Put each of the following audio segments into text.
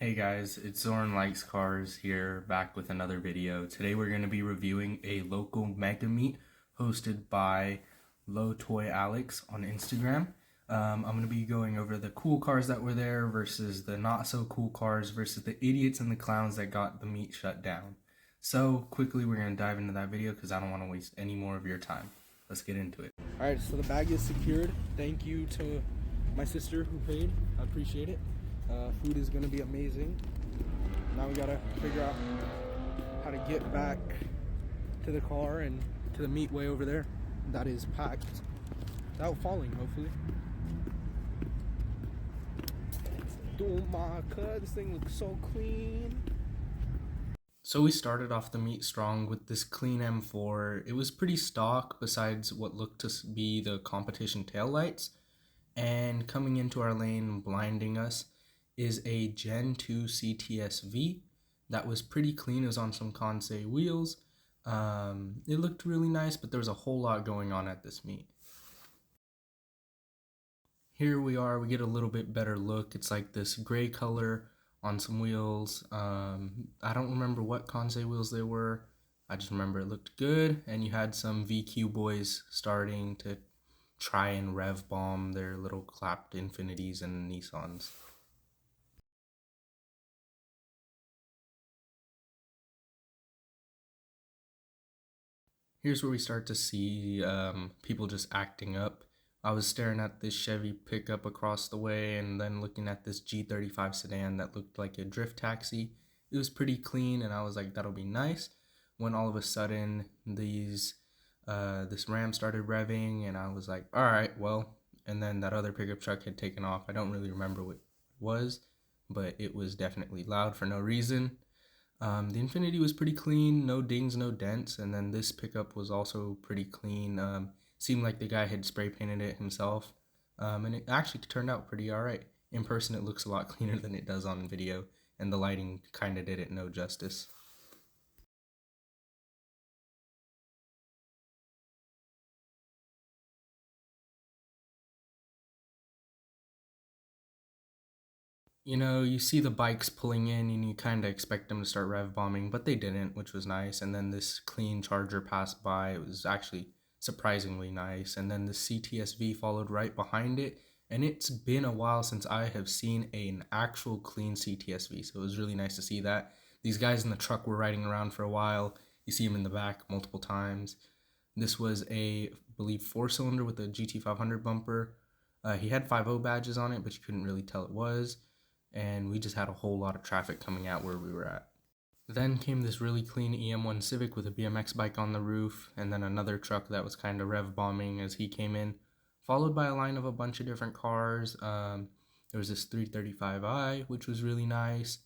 Hey guys, it's Zoran Likes Cars here, back with another video. Today we're going to be reviewing a local mega meet hosted by lowtoyalex on Instagram. I'm going to be going over the cool cars that were there versus the not so cool cars versus the idiots and the clowns that got the meet shut down. So quickly we're going to dive into that video because I don't want to waste any more of your time. Let's get into it. Alright, so the bag is secured. Thank you to my sister who paid. I appreciate it. Food is going to be amazing. Now we got to figure out how to get back to the car and to the meet way over there that is packed without falling, hopefully. Oh my god, this thing looks so clean. So we started off the meet strong with this clean M4. It was pretty stock besides what looked to be the competition taillights. And coming into our lane, blinding us, is a Gen 2 CTS-V that was pretty clean. It was on some Kansei wheels. It looked really nice, but there was a whole lot going on at this meet. Here we are, we get a little bit better look. It's like this gray color on some wheels. I don't remember what Kansei wheels they were. I just remember it looked good, and you had some VQ boys starting to try and rev bomb their little clapped Infinities and Nissans. Here's where we start to see people just acting up. I was staring at this Chevy pickup across the way and then looking at this G35 sedan that looked like a drift taxi. It was pretty clean and I was like, that'll be nice. When all of a sudden this Ram started revving and I was like, all right, well, and then that other pickup truck had taken off. I don't really remember what it was, but it was definitely loud for no reason. The Infinity was pretty clean, no dings, no dents, and then this pickup was also pretty clean. Seemed like the guy had spray painted it himself, and it actually turned out pretty alright. In person it looks a lot cleaner than it does on video, and the lighting kinda did it no justice. You know, you see the bikes pulling in and you kind of expect them to start rev bombing, but they didn't, which was nice. And then this clean Charger passed by. It was actually surprisingly nice. And then the CTS-V followed right behind it. And it's been a while since I have seen an actual clean CTS-V, so it was really nice to see that. These guys in the truck were riding around for a while. You see them in the back multiple times. This was a, I believe, 4-cylinder with a GT500 bumper. He had 5.0 badges on it, but you couldn't really tell it was. And we just had a whole lot of traffic coming out where we were at. Then came this really clean EM1 Civic with a BMX bike on the roof, and then another truck that was kind of rev bombing as he came in, followed by a line of a bunch of different cars. There was this 335i, which was really nice.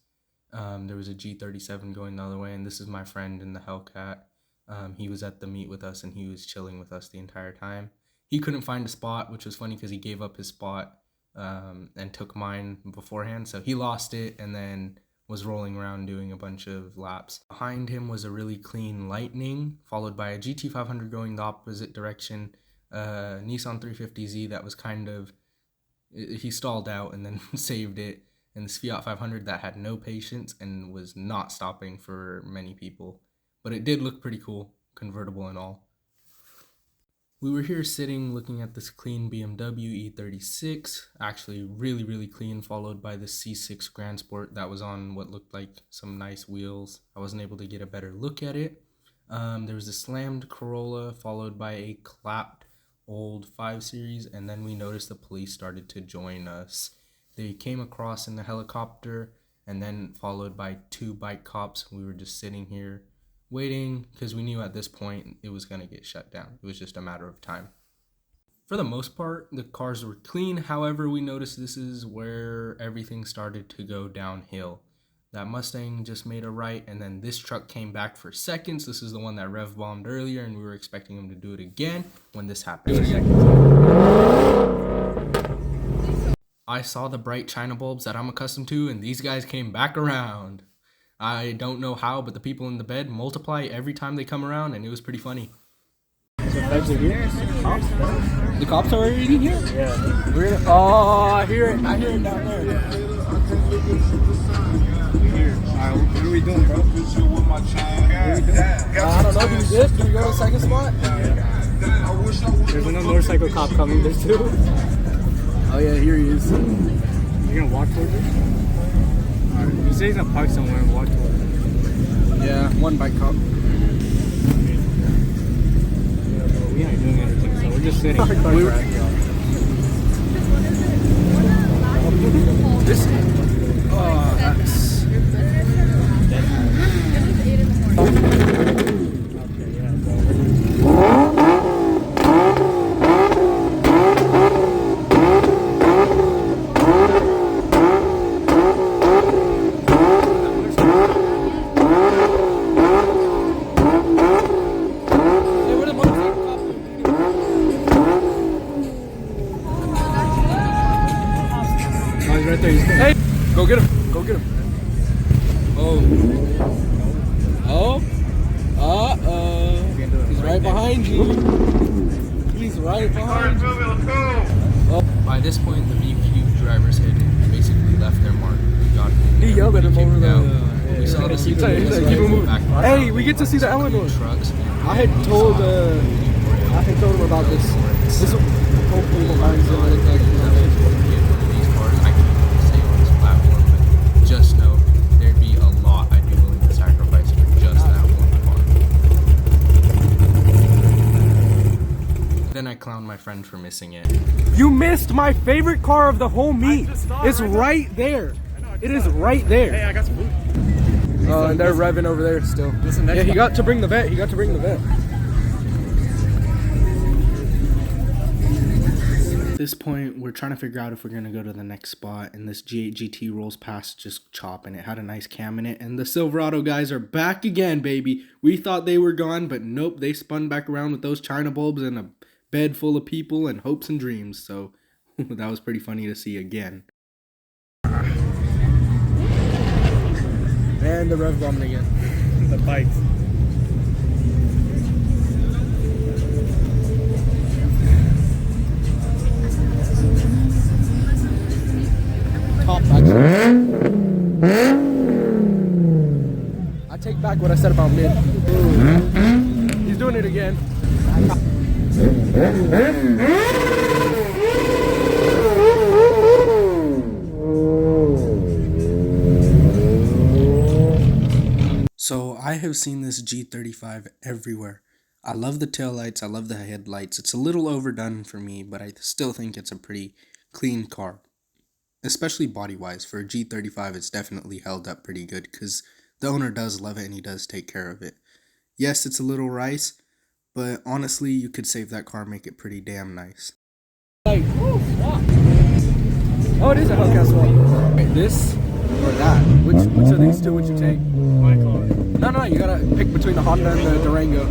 There was a G37 going the other way, and this is my friend in the Hellcat. He was at the meet with us, and he was chilling with us the entire time. He couldn't find a spot, which was funny because he gave up his spot and took mine beforehand, so he lost it and then was rolling around doing a bunch of laps. Behind him was a really clean Lightning, followed by a GT500 going the opposite direction, Nissan 350Z that was kind of, he stalled out and then saved it, and this Fiat 500 that had no patience and was not stopping for many people, but it did look pretty cool, convertible and all. We were here sitting looking at this clean BMW E36, actually really clean, followed by the C6 Grand Sport that was on what looked like some nice wheels. I wasn't able to get a better look at it. There was a slammed Corolla followed by a clapped old 5 Series, and then we noticed the police started to join us. They came across in the helicopter and then followed by 2 bike cops. We were just sitting here waiting because we knew at this point it was going to get shut down. It was just a matter of time. For the most part, the cars were clean. However, we noticed this is where everything started to go downhill. That Mustang just made a right, and then this truck came back for seconds. This is the one that rev bombed earlier, and we were expecting him to do it again when this happened. I saw the bright China bulbs that I'm accustomed to, and these guys came back around. I don't know how, but the people in the bed multiply every time they come around, and it was pretty funny. So feds are here? The cops are already here? Yeah. Oh, I hear it down there. doing, bro? What are we doing? I don't know. Do we dip? Do we go to the second spot? Yeah. There's another motorcycle cop coming. There's two. Oh yeah, here he is. You're gonna walk towards it? Alright. He says he's gonna park somewhere and walk towards it. Yeah, one bike cop. Yeah, bro, we ain't doing anything, so we're just sitting. This. Oh, that's. Right there. Hey, go get him. Go get him. Oh. He's right behind you. He's right behind you. Oh. By this point, the VQ drivers had basically left their mark. He yelled at him over the. We saw this. Keep him moving. Hey, we get to see the Eleanor. Trucks. I had told him about this. This hopefully behind just know there'd be a lot I'd be willing to sacrifice for just that one car. Then I clowned my friend for missing it. You missed my favorite car of the whole meet. It's right there. It is right there. Hey, I got some food. And they're revving over there still. Yeah, he got to bring the vet. At this point, we're trying to figure out if we're going to go to the next spot, and this G8 GT rolls past just chopping. It had a nice cam in it, and the Silverado guys are back again, baby. We thought they were gone, but nope, they spun back around with those China bulbs and a bed full of people and hopes and dreams, so that was pretty funny to see again. And the rev bombing again. The bikes. Top I take back what I said about mid. He's doing it again. So I have seen this G35 everywhere. I love the taillights, I love the headlights. It's a little overdone for me, but I still think it's a pretty clean car. Especially body-wise. For a G35, it's definitely held up pretty good because the owner does love it and he does take care of it. Yes, it's a little rice, but honestly, you could save that car and make it pretty damn nice. Oh, it is a Hellcat swap. Wait, this or that? Which of these two would you take? My car. No, you gotta pick between the Honda and the Durango.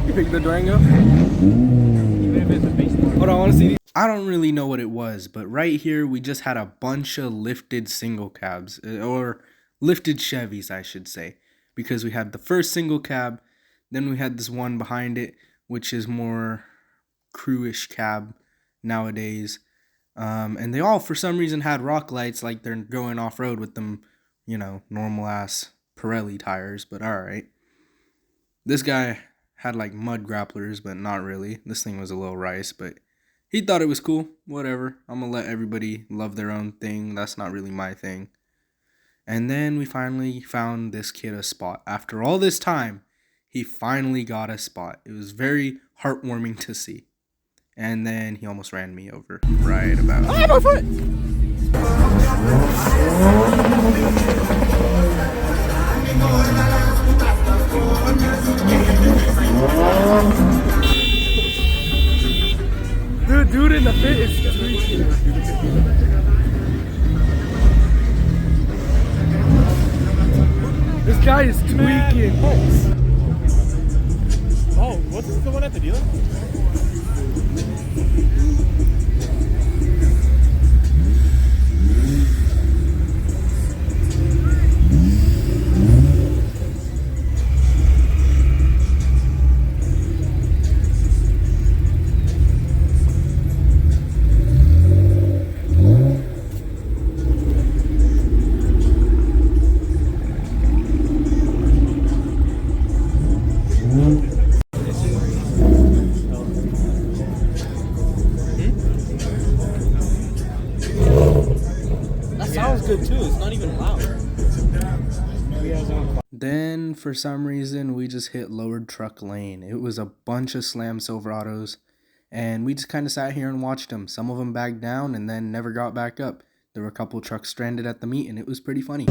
You pick the Durango? Even if it's a base car. Hold on, I wanna see these. I don't really know what it was, but right here we just had a bunch of lifted single cabs, or lifted Chevys, I should say, because we had the first single cab, then we had this one behind it, which is more crewish cab nowadays, and they all for some reason had rock lights, like they're going off-road with them, you know, normal ass Pirelli tires, but alright. This guy had like mud grapplers, but not really. This thing was a little rice, but he thought it was cool. Whatever. I'm gonna let everybody love their own thing. That's not really my thing. And then we finally found this kid a spot. After all this time, he finally got a spot. It was very heartwarming to see. And then he almost ran me over right about. Oh, my foot! The dude in the pit is tweaking. This guy is tweaking. Oh, what's the one at the dealer? Then, for some reason, we just hit lowered truck lane. It was a bunch of Slam Silverados, and we just kind of sat here and watched them. Some of them backed down and then never got back up. There were a couple trucks stranded at the meet, and it was pretty funny.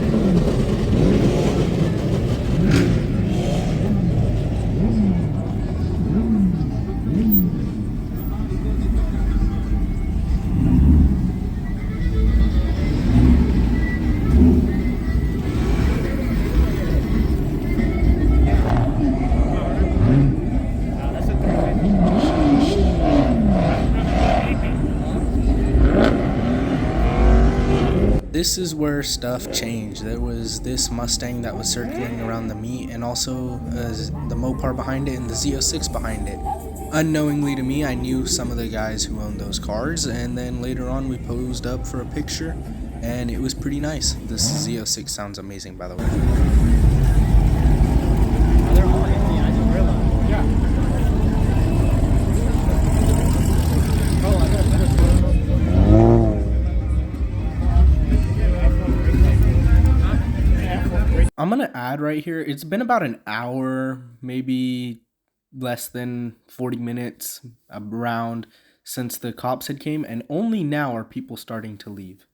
This is where stuff changed. There was this Mustang that was circling around the meet, and also the Mopar behind it and the Z06 behind it. Unknowingly to me, I knew some of the guys who owned those cars, and then later on we posed up for a picture, and it was pretty nice. This Z06 sounds amazing, by the way. I'm gonna add right here, it's been about an hour, maybe less than 40 minutes around since the cops had came, and only now are people starting to leave.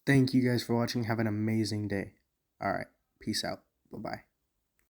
Thank you guys for watching. Have an amazing day. All right. Peace out. Bye-bye.